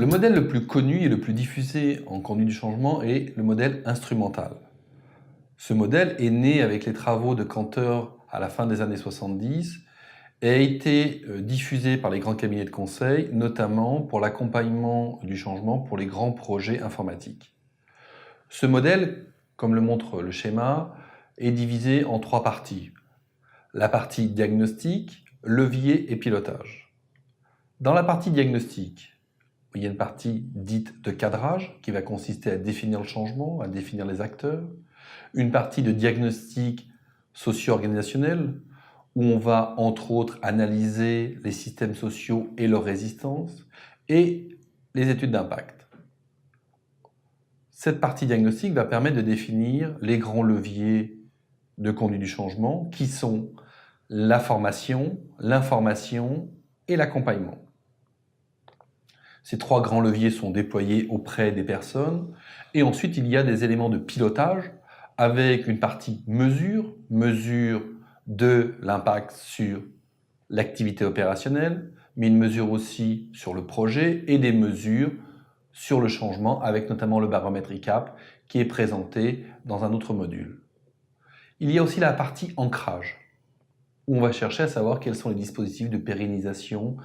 Le modèle le plus connu et le plus diffusé en conduite du changement est le modèle instrumental. Ce modèle est né avec les travaux de Cantor à la fin des années 70 et a été diffusé par les grands cabinets de conseil, notamment pour l'accompagnement du changement pour les grands projets informatiques. Ce modèle, comme le montre le schéma, est divisé en 3 parties. La partie diagnostic, levier et pilotage. Dans la partie diagnostic, il y a une partie dite de cadrage qui va consister à définir le changement, à définir les acteurs. Une partie de diagnostic socio-organisationnel où on va entre autres analyser les systèmes sociaux et leur résistance et les études d'impact. Cette partie diagnostique va permettre de définir les grands leviers de conduite du changement qui sont la formation, l'information et l'accompagnement. Ces 3 grands leviers sont déployés auprès des personnes et ensuite il y a des éléments de pilotage avec une partie mesure de l'impact sur l'activité opérationnelle, mais une mesure aussi sur le projet et des mesures sur le changement avec notamment le baromètre ICAP qui est présenté dans un autre module. Il y a aussi la partie ancrage où on va chercher à savoir quels sont les dispositifs de pérennisation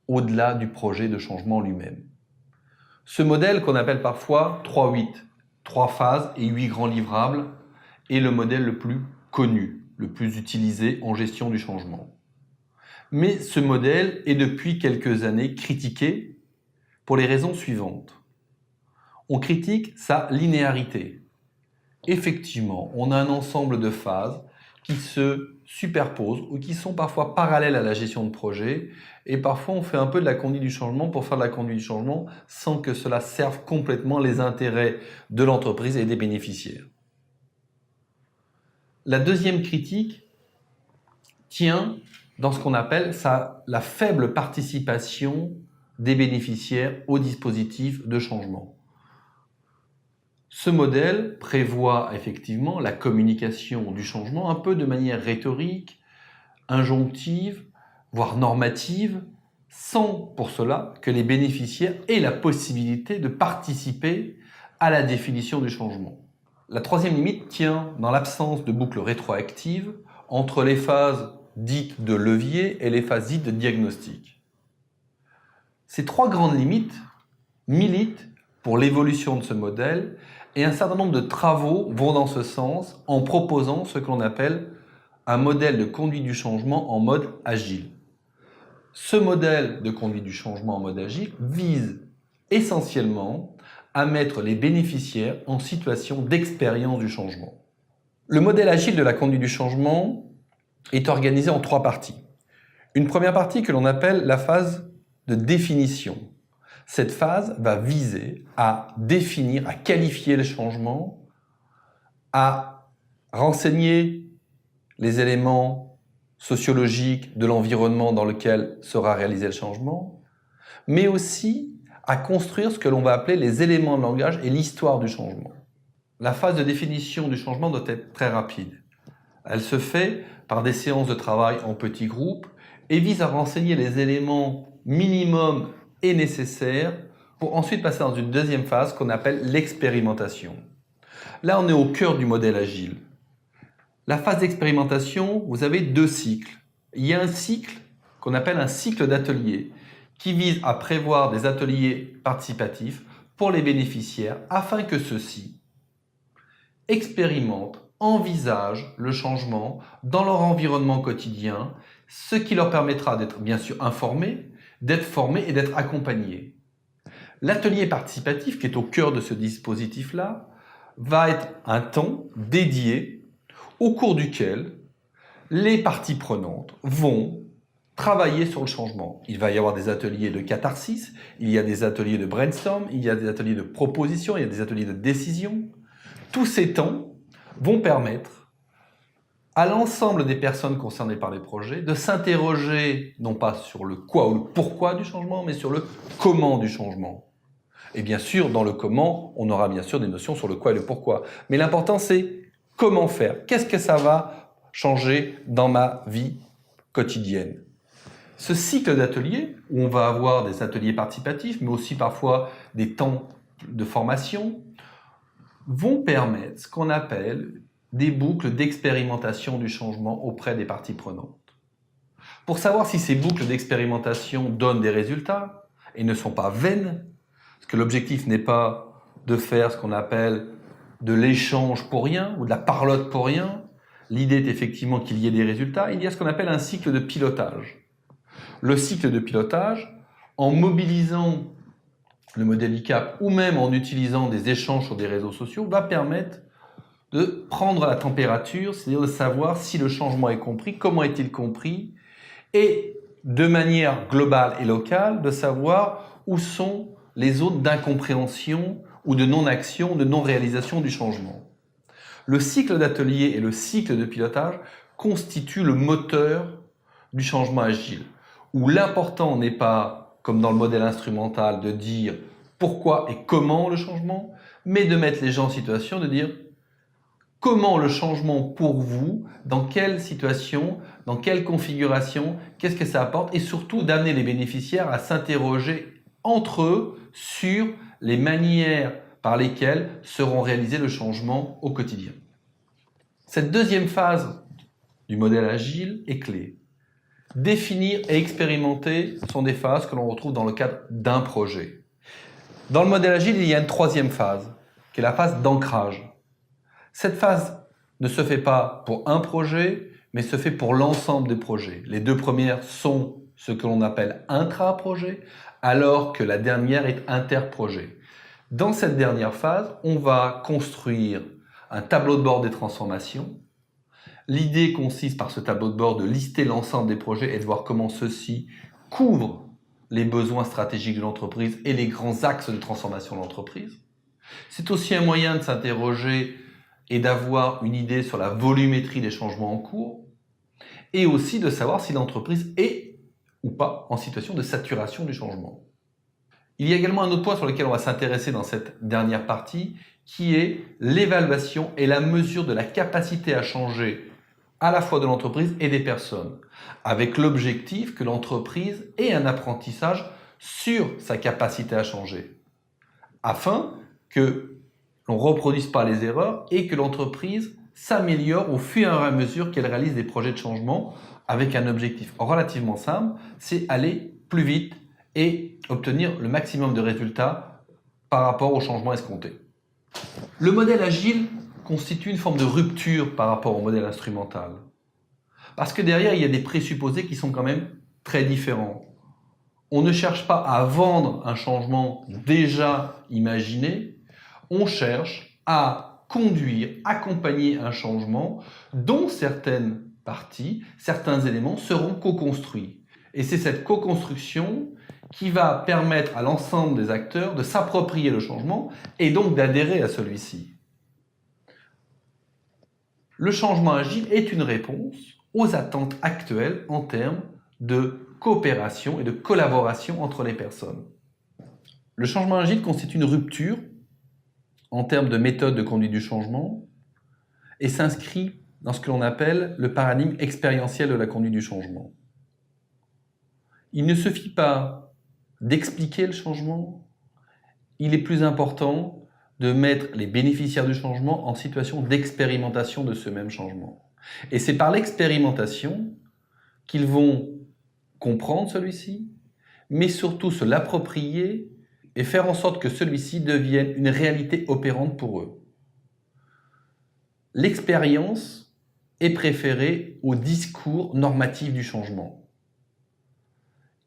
au-delà du projet de changement lui-même. Ce modèle qu'on appelle parfois 3-8, 3 phases et 8 grands livrables, est le modèle le plus connu, le plus utilisé en gestion du changement. Mais ce modèle est depuis quelques années critiqué pour les raisons suivantes. On critique sa linéarité. Effectivement, on a un ensemble de phases qui se superposent ou qui sont parfois parallèles à la gestion de projet et parfois on fait un peu de la conduite du changement pour faire de la conduite du changement sans que cela serve complètement les intérêts de l'entreprise et des bénéficiaires. La deuxième critique tient dans ce qu'on appelle la faible participation des bénéficiaires au dispositif de changement. Ce modèle prévoit effectivement la communication du changement un peu de manière rhétorique, injonctive, voire normative, sans pour cela que les bénéficiaires aient la possibilité de participer à la définition du changement. La troisième limite tient dans l'absence de boucle rétroactive entre les phases dites de levier et les phases dites de diagnostic. Ces 3 grandes limites militent pour l'évolution de ce modèle et un certain nombre de travaux vont dans ce sens en proposant ce que l'on appelle un modèle de conduite du changement en mode agile. Ce modèle de conduite du changement en mode agile vise essentiellement à mettre les bénéficiaires en situation d'expérience du changement. Le modèle agile de la conduite du changement est organisé en 3 parties. Une première partie que l'on appelle la phase de définition. Cette phase va viser à définir, à qualifier le changement, à renseigner les éléments sociologiques de l'environnement dans lequel sera réalisé le changement, mais aussi à construire ce que l'on va appeler les éléments de langage et l'histoire du changement. La phase de définition du changement doit être très rapide. Elle se fait par des séances de travail en petits groupes et vise à renseigner les éléments minimums et nécessaires pour ensuite passer dans une deuxième phase qu'on appelle l'expérimentation. Là, on est au cœur du modèle agile. La phase d'expérimentation, vous avez 2 cycles. Il y a un cycle qu'on appelle un cycle d'ateliers qui vise à prévoir des ateliers participatifs pour les bénéficiaires afin que ceux-ci expérimentent, envisagent le changement dans leur environnement quotidien, ce qui leur permettra d'être bien sûr informés, d'être formés et d'être accompagnés. L'atelier participatif, qui est au cœur de ce dispositif-là, va être un temps dédié au cours duquel les parties prenantes vont travailler sur le changement. Il va y avoir des ateliers de catharsis, il y a des ateliers de brainstorm, il y a des ateliers de proposition, il y a des ateliers de décision. Tous ces temps vont permettre à l'ensemble des personnes concernées par les projets de s'interroger non pas sur le quoi ou le pourquoi du changement, mais sur le comment du changement. Et bien sûr, dans le comment, on aura bien sûr des notions sur le quoi et le pourquoi. Mais l'important, c'est comment faire. Qu'est-ce que ça va changer dans ma vie quotidienne? Ce cycle d'ateliers, où on va avoir des ateliers participatifs, mais aussi parfois des temps de formation, vont permettre ce qu'on appelle des boucles d'expérimentation du changement auprès des parties prenantes. Pour savoir si ces boucles d'expérimentation donnent des résultats et ne sont pas vaines, parce que l'objectif n'est pas de faire ce qu'on appelle de l'échange pour rien ou de la parlotte pour rien, l'idée est effectivement qu'il y ait des résultats, il y a ce qu'on appelle un cycle de pilotage. Le cycle de pilotage, en mobilisant le modèle ICAP ou même en utilisant des échanges sur des réseaux sociaux, va permettre de prendre la température, c'est-à-dire de savoir si le changement est compris, comment est-il compris, et de manière globale et locale, de savoir où sont les zones d'incompréhension ou de non-action, de non-réalisation du changement. Le cycle d'atelier et le cycle de pilotage constituent le moteur du changement agile, où l'important n'est pas, comme dans le modèle instrumental, de dire pourquoi et comment le changement, mais de mettre les gens en situation de dire comment le changement pour vous, dans quelle situation, dans quelle configuration, qu'est-ce que ça apporte, et surtout d'amener les bénéficiaires à s'interroger entre eux sur les manières par lesquelles seront réalisés le changement au quotidien. Cette deuxième phase du modèle agile est clé. Définir et expérimenter sont des phases que l'on retrouve dans le cadre d'un projet. Dans le modèle agile, il y a une troisième phase, qui est la phase d'ancrage. Cette phase ne se fait pas pour un projet, mais se fait pour l'ensemble des projets. Les deux premières sont ce que l'on appelle intra-projet, alors que la dernière est interprojet. Dans cette dernière phase, on va construire un tableau de bord des transformations. L'idée consiste par ce tableau de bord de lister l'ensemble des projets et de voir comment ceux-ci couvrent les besoins stratégiques de l'entreprise et les grands axes de transformation de l'entreprise. C'est aussi un moyen de s'interroger et d'avoir une idée sur la volumétrie des changements en cours et aussi de savoir si l'entreprise est ou pas en situation de saturation du changement. Il y a également un autre point sur lequel on va s'intéresser dans cette dernière partie qui est l'évaluation et la mesure de la capacité à changer à la fois de l'entreprise et des personnes, avec l'objectif que l'entreprise ait un apprentissage sur sa capacité à changer, afin que l'on ne reproduise pas les erreurs et que l'entreprise s'améliore au fur et à mesure qu'elle réalise des projets de changement avec un objectif relativement simple, c'est aller plus vite et obtenir le maximum de résultats par rapport au changement escompté. Le modèle agile constitue une forme de rupture par rapport au modèle instrumental. Parce que derrière, il y a des présupposés qui sont quand même très différents. On ne cherche pas à vendre un changement déjà imaginé, on cherche à conduire, accompagner un changement dont certaines parties, certains éléments seront co-construits. Et c'est cette co-construction qui va permettre à l'ensemble des acteurs de s'approprier le changement et donc d'adhérer à celui-ci. Le changement agile est une réponse aux attentes actuelles en termes de coopération et de collaboration entre les personnes. Le changement agile constitue une rupture en termes de méthode de conduite du changement et s'inscrit dans ce que l'on appelle le paradigme expérientiel de la conduite du changement. Il ne suffit pas d'expliquer le changement, il est plus important de mettre les bénéficiaires du changement en situation d'expérimentation de ce même changement. Et c'est par l'expérimentation qu'ils vont comprendre celui-ci, mais surtout se l'approprier et faire en sorte que celui-ci devienne une réalité opérante pour eux. L'expérience est préférée au discours normatif du changement.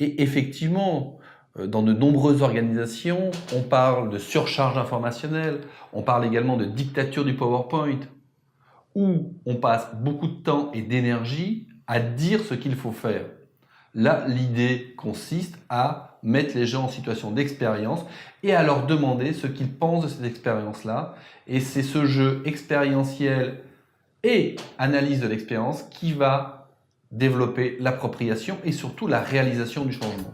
Et effectivement, dans de nombreuses organisations, on parle de surcharge informationnelle, on parle également de dictature du PowerPoint, où on passe beaucoup de temps et d'énergie à dire ce qu'il faut faire. Là, l'idée consiste à mettre les gens en situation d'expérience et à leur demander ce qu'ils pensent de cette expérience-là. Et c'est ce jeu expérientiel et analyse de l'expérience qui va développer l'appropriation et surtout la réalisation du changement.